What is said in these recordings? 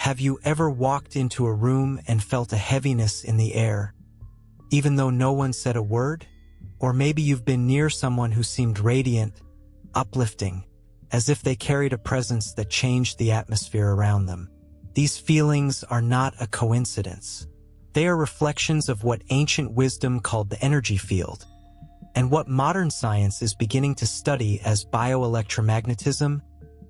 Have you ever walked into a room and felt a heaviness in the air, even though no one said a word? Or maybe you've been near someone who seemed radiant, uplifting, as if they carried a presence that changed the atmosphere around them. These feelings are not a coincidence. They are reflections of what ancient wisdom called the energy field, and what modern science is beginning to study as bioelectromagnetism,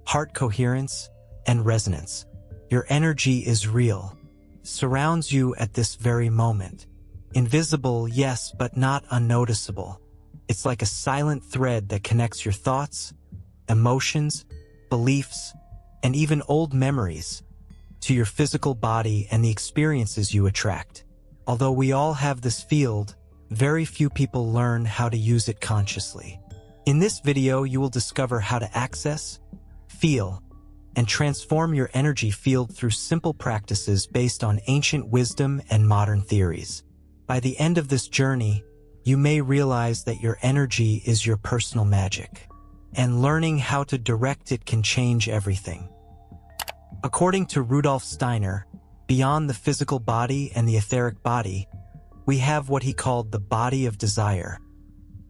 heart coherence, and resonance. Your energy is real, surrounds you at this very moment. Invisible, yes, but not unnoticeable. It's like a silent thread that connects your thoughts, emotions, beliefs, and even old memories to your physical body and the experiences you attract. Although we all have this field, very few people learn how to use it consciously. In this video, you will discover how to access, feel, and transform your energy field through simple practices based on ancient wisdom and modern theories. By the end of this journey, you may realize that your energy is your personal magic, and learning how to direct it can change everything. According to Rudolf Steiner, beyond the physical body and the etheric body, we have what he called the body of desire,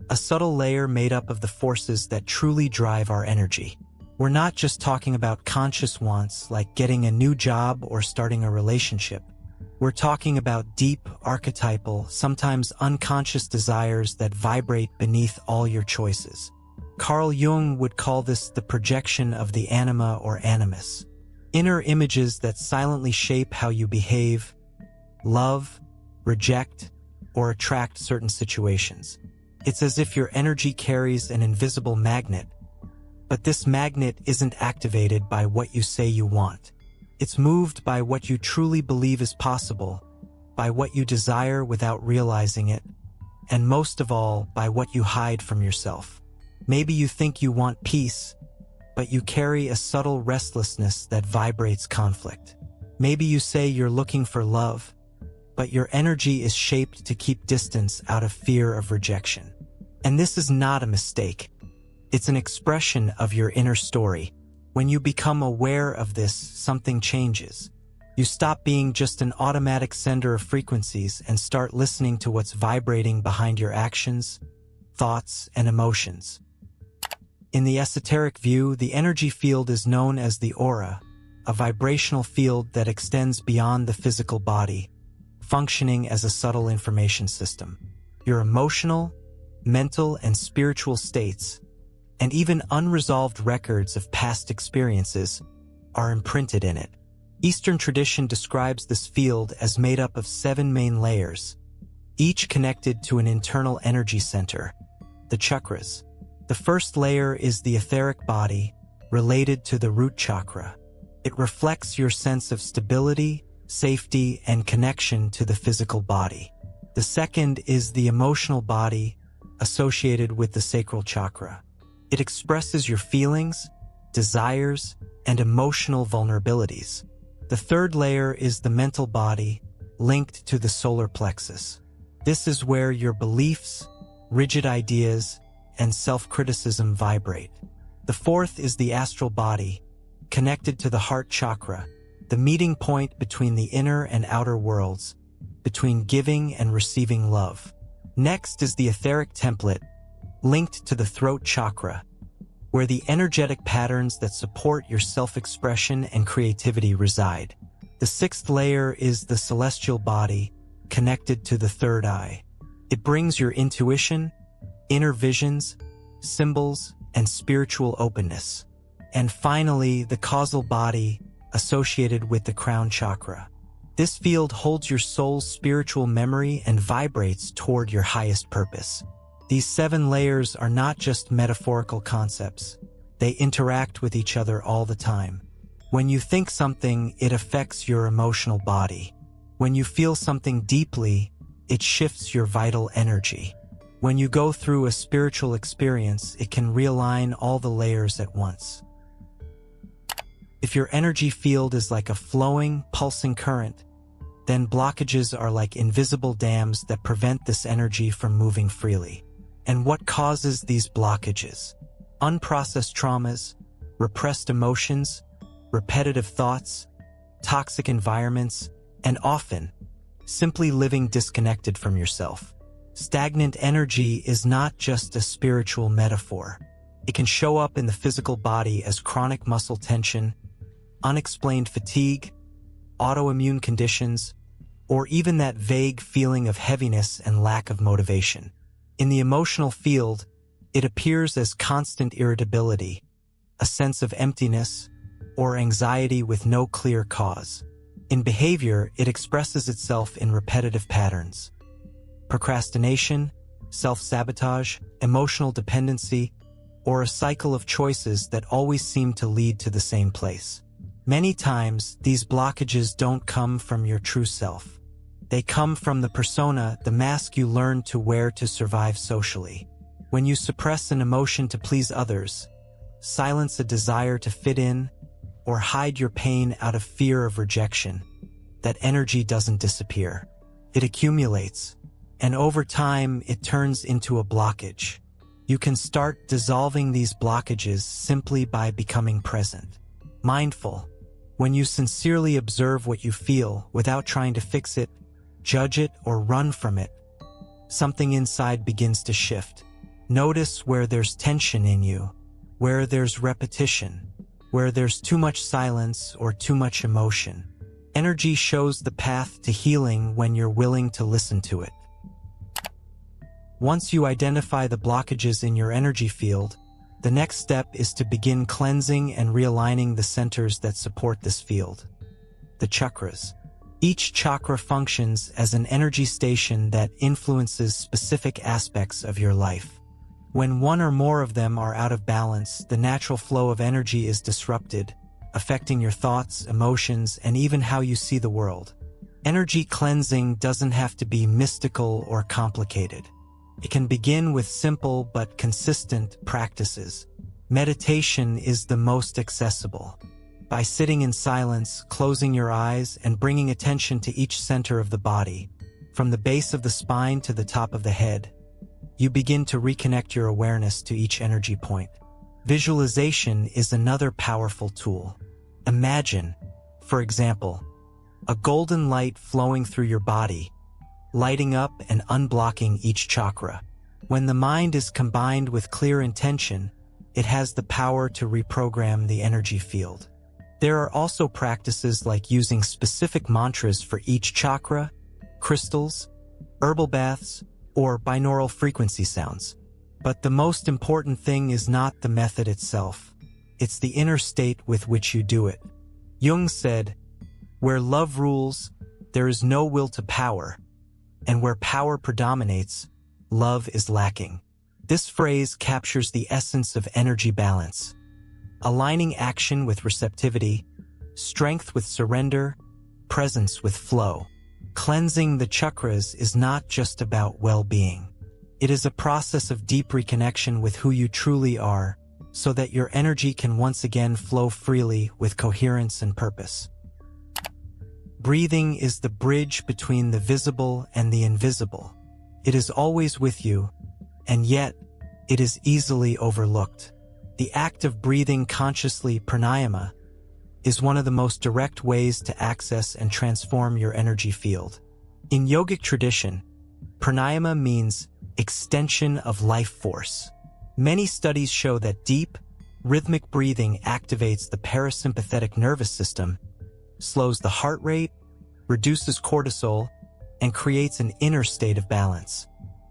a subtle layer made up of the forces that truly drive our energy. We're not just talking about conscious wants like getting a new job or starting a relationship. We're talking about deep, archetypal, sometimes unconscious desires that vibrate beneath all your choices. Carl Jung would call this the projection of the anima or animus. Inner images that silently shape how you behave, love, reject, or attract certain situations. It's as if your energy carries an invisible magnet, but this magnet isn't activated by what you say you want. It's moved by what you truly believe is possible, by what you desire without realizing it, and most of all, by what you hide from yourself. Maybe you think you want peace, but you carry a subtle restlessness that vibrates conflict. Maybe you say you're looking for love, but your energy is shaped to keep distance out of fear of rejection. And this is not a mistake. It's an expression of your inner story. When you become aware of this, something changes. You stop being just an automatic sender of frequencies and start listening to what's vibrating behind your actions, thoughts, and emotions. In the esoteric view, the energy field is known as the aura, a vibrational field that extends beyond the physical body, functioning as a subtle information system. Your emotional, mental, and spiritual states, and even unresolved records of past experiences, are imprinted in it. Eastern tradition describes this field as made up of 7 main layers, each connected to an internal energy center, the chakras. The first layer is the etheric body, related to the root chakra. It reflects your sense of stability, safety, and connection to the physical body. The second is the emotional body, associated with the sacral chakra. It expresses your feelings, desires, and emotional vulnerabilities. The third layer is the mental body, linked to the solar plexus. This is where your beliefs, rigid ideas, and self-criticism vibrate. The fourth is the astral body, connected to the heart chakra, the meeting point between the inner and outer worlds, between giving and receiving love. Next is the etheric template, linked to the throat chakra, where the energetic patterns that support your self-expression and creativity reside. The sixth layer is the celestial body, connected to the third eye. It brings your intuition, inner visions, symbols, and spiritual openness. And finally, the causal body, associated with the crown chakra. This field holds your soul's spiritual memory and vibrates toward your highest purpose. These 7 layers are not just metaphorical concepts. They interact with each other all the time. When you think something, it affects your emotional body. When you feel something deeply, it shifts your vital energy. When you go through a spiritual experience, it can realign all the layers at once. If your energy field is like a flowing, pulsing current, then blockages are like invisible dams that prevent this energy from moving freely. And what causes these blockages? Unprocessed traumas, repressed emotions, repetitive thoughts, toxic environments, and often, simply living disconnected from yourself. Stagnant energy is not just a spiritual metaphor. It can show up in the physical body as chronic muscle tension, unexplained fatigue, autoimmune conditions, or even that vague feeling of heaviness and lack of motivation. In the emotional field, it appears as constant irritability, a sense of emptiness, or anxiety with no clear cause. In behavior, it expresses itself in repetitive patterns. Procrastination, self-sabotage, emotional dependency, or a cycle of choices that always seem to lead to the same place. Many times, these blockages don't come from your true self. They come from the persona, the mask you learn to wear to survive socially. When you suppress an emotion to please others, silence a desire to fit in, or hide your pain out of fear of rejection, that energy doesn't disappear. It accumulates, and over time, it turns into a blockage. You can start dissolving these blockages simply by becoming present, mindful. When you sincerely observe what you feel without trying to fix it, judge it, or run from it, something inside begins to shift. Notice where there's tension in you, where there's repetition, where there's too much silence or too much emotion. Energy shows the path to healing when you're willing to listen to it. Once you identify the blockages in your energy field, the next step is to begin cleansing and realigning the centers that support this field. The chakras. Each chakra functions as an energy station that influences specific aspects of your life. When one or more of them are out of balance, the natural flow of energy is disrupted, affecting your thoughts, emotions, and even how you see the world. Energy cleansing doesn't have to be mystical or complicated. It can begin with simple but consistent practices. Meditation is the most accessible. By sitting in silence, closing your eyes, and bringing attention to each center of the body, from the base of the spine to the top of the head, you begin to reconnect your awareness to each energy point. Visualization is another powerful tool. Imagine, for example, a golden light flowing through your body, lighting up and unblocking each chakra. When the mind is combined with clear intention, it has the power to reprogram the energy field. There are also practices like using specific mantras for each chakra, crystals, herbal baths, or binaural frequency sounds. But the most important thing is not the method itself. It's the inner state with which you do it. Jung said, "Where love rules, there is no will to power, and where power predominates, love is lacking." This phrase captures the essence of energy balance, aligning action with receptivity, strength with surrender, presence with flow. Cleansing the chakras is not just about well-being. It is a process of deep reconnection with who you truly are, so that your energy can once again flow freely with coherence and purpose. Breathing is the bridge between the visible and the invisible. It is always with you, and yet it is easily overlooked. The act of breathing consciously, pranayama, is one of the most direct ways to access and transform your energy field. In yogic tradition, pranayama means extension of life force. Many studies show that deep, rhythmic breathing activates the parasympathetic nervous system, slows the heart rate, reduces cortisol, and creates an inner state of balance.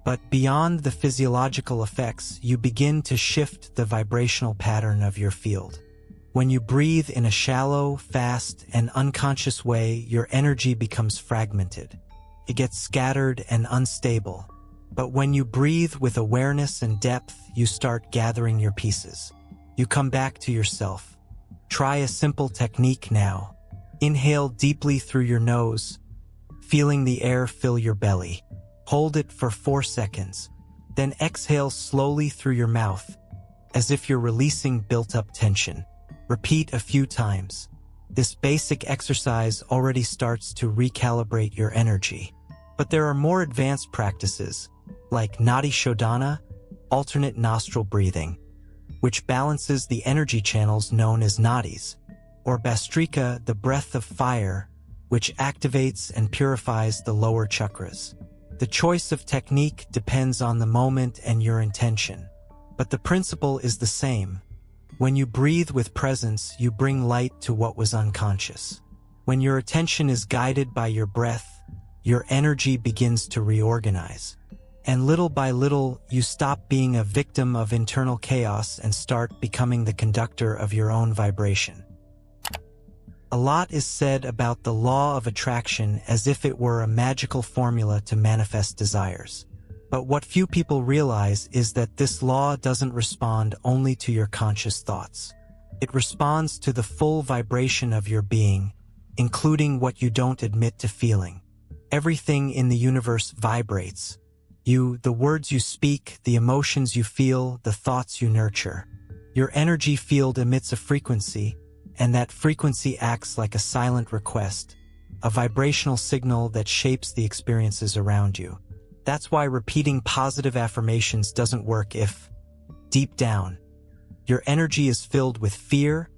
But beyond the physiological effects, you begin to shift the vibrational pattern of your field. When you breathe in a shallow, fast, and unconscious way, your energy becomes fragmented. It gets scattered and unstable. But when you breathe with awareness and depth, you start gathering your pieces. You come back to yourself. Try a simple technique now. Inhale deeply through your nose, feeling the air fill your belly. Hold it for 4 seconds. Then exhale slowly through your mouth, as if you're releasing built-up tension. Repeat a few times. This basic exercise already starts to recalibrate your energy. But there are more advanced practices, like Nadi Shodhana, alternate nostril breathing, which balances the energy channels known as nadis. or Bastrika, the breath of fire, which activates and purifies the lower chakras. The choice of technique depends on the moment and your intention, but the principle is the same. When you breathe with presence, you bring light to what was unconscious. When your attention is guided by your breath, your energy begins to reorganize. And little by little, you stop being a victim of internal chaos and start becoming the conductor of your own vibration. A lot is said about the law of attraction as if it were a magical formula to manifest desires. But what few people realize is that this law doesn't respond only to your conscious thoughts. It responds to the full vibration of your being, including what you don't admit to feeling. Everything in the universe vibrates. You, the words you speak, the emotions you feel, the thoughts you nurture. Your energy field emits a frequency, and that frequency acts like a silent request, a vibrational signal that shapes the experiences around you. That's why repeating positive affirmations doesn't work if, deep down, your energy is filled with fear,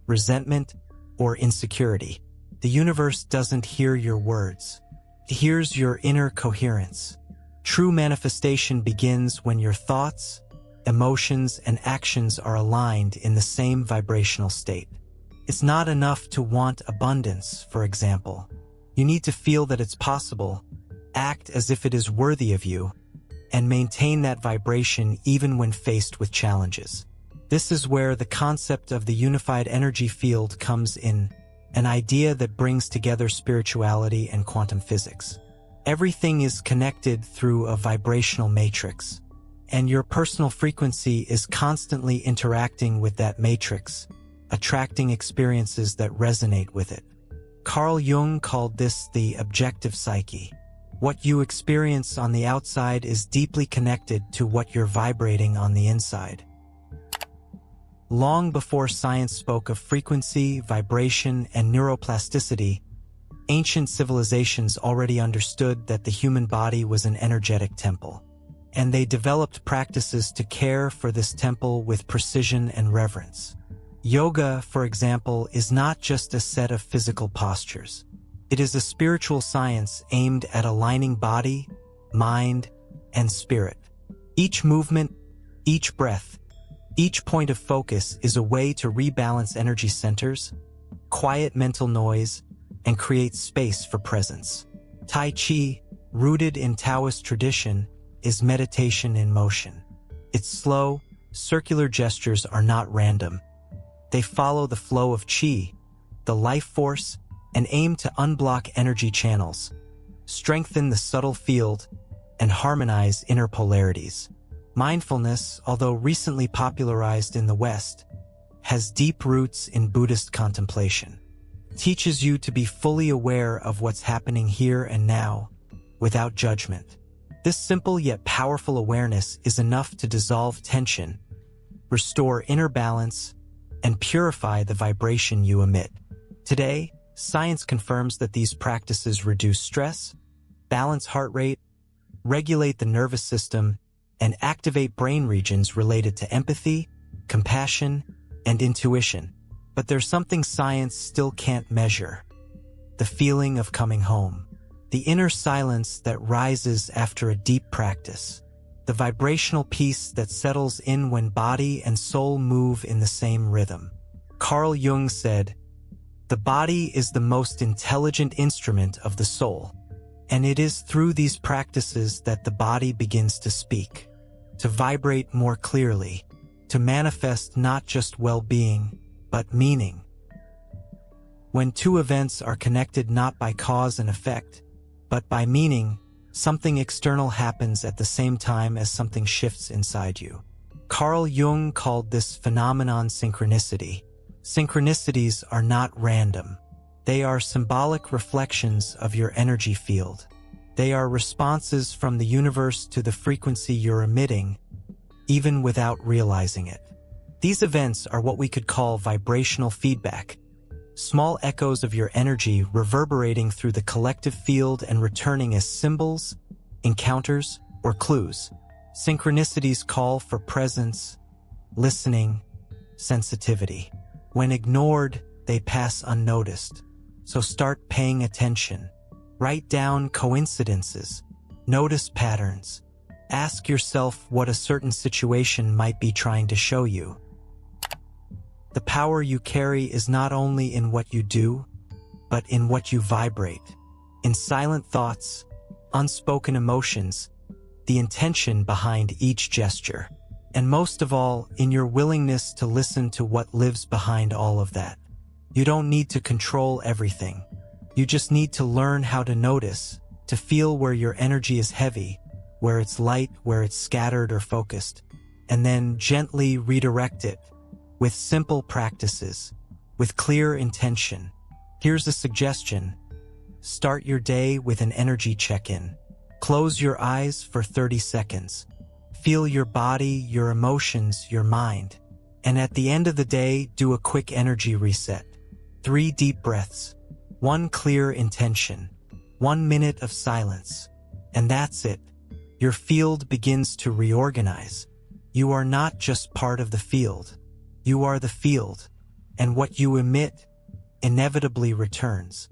resentment, or insecurity. The universe doesn't hear your words. It hears your inner coherence. True manifestation begins when your thoughts, emotions, and actions are aligned in the same vibrational state. It's not enough to want abundance, for example. You need to feel that it's possible, act as if it is worthy of you, and maintain that vibration even when faced with challenges. This is where the concept of the unified energy field comes in, an idea that brings together spirituality and quantum physics. Everything is connected through a vibrational matrix, and your personal frequency is constantly interacting with that matrix, attracting experiences that resonate with it. Carl Jung called this the objective psyche. What you experience on the outside is deeply connected to what you're vibrating on the inside. Long before science spoke of frequency, vibration, and neuroplasticity, ancient civilizations already understood that the human body was an energetic temple, and they developed practices to care for this temple with precision and reverence. Yoga, for example, is not just a set of physical postures. It is a spiritual science aimed at aligning body, mind, and spirit. Each movement, each breath, each point of focus is a way to rebalance energy centers, quiet mental noise, and create space for presence. Tai Chi, rooted in Taoist tradition, is meditation in motion. Its slow, circular gestures are not random. They follow the flow of qi, the life force, and aim to unblock energy channels, strengthen the subtle field, and harmonize inner polarities. Mindfulness, although recently popularized in the West, has deep roots in Buddhist contemplation. It teaches you to be fully aware of what's happening here and now, without judgment. This simple yet powerful awareness is enough to dissolve tension, restore inner balance, and purify the vibration you emit. Today, science confirms that these practices reduce stress, balance heart rate, regulate the nervous system, and activate brain regions related to empathy, compassion, and intuition. But there's something science still can't measure: the feeling of coming home, the inner silence that rises after a deep practice, the vibrational peace that settles in when body and soul move in the same rhythm. Carl Jung said, "The body is the most intelligent instrument of the soul, and it is through these practices that the body begins to speak, to vibrate more clearly, to manifest not just well-being, but meaning." When two events are connected not by cause and effect, but by meaning, something external happens at the same time as something shifts inside you. Carl Jung called this phenomenon synchronicity. Synchronicities are not random. They are symbolic reflections of your energy field. They are responses from the universe to the frequency you're emitting, even without realizing it. These events are what we could call vibrational feedback, small echoes of your energy reverberating through the collective field and returning as symbols, encounters, or clues. Synchronicities call for presence, listening, sensitivity. When ignored, they pass unnoticed. So start paying attention. Write down coincidences. Notice patterns. Ask yourself what a certain situation might be trying to show you. The power you carry is not only in what you do, but in what you vibrate. In silent thoughts, unspoken emotions, the intention behind each gesture. And most of all, in your willingness to listen to what lives behind all of that. You don't need to control everything. You just need to learn how to notice, to feel where your energy is heavy, where it's light, where it's scattered or focused, and then gently redirect it with simple practices, with clear intention. Here's a suggestion. Start your day with an energy check-in. Close your eyes for 30 seconds. Feel your body, your emotions, your mind. And at the end of the day, do a quick energy reset. 3 deep breaths. 1 clear intention. 1 minute of silence. And that's it. Your field begins to reorganize. You are not just part of the field. You are the field. And what you emit inevitably returns.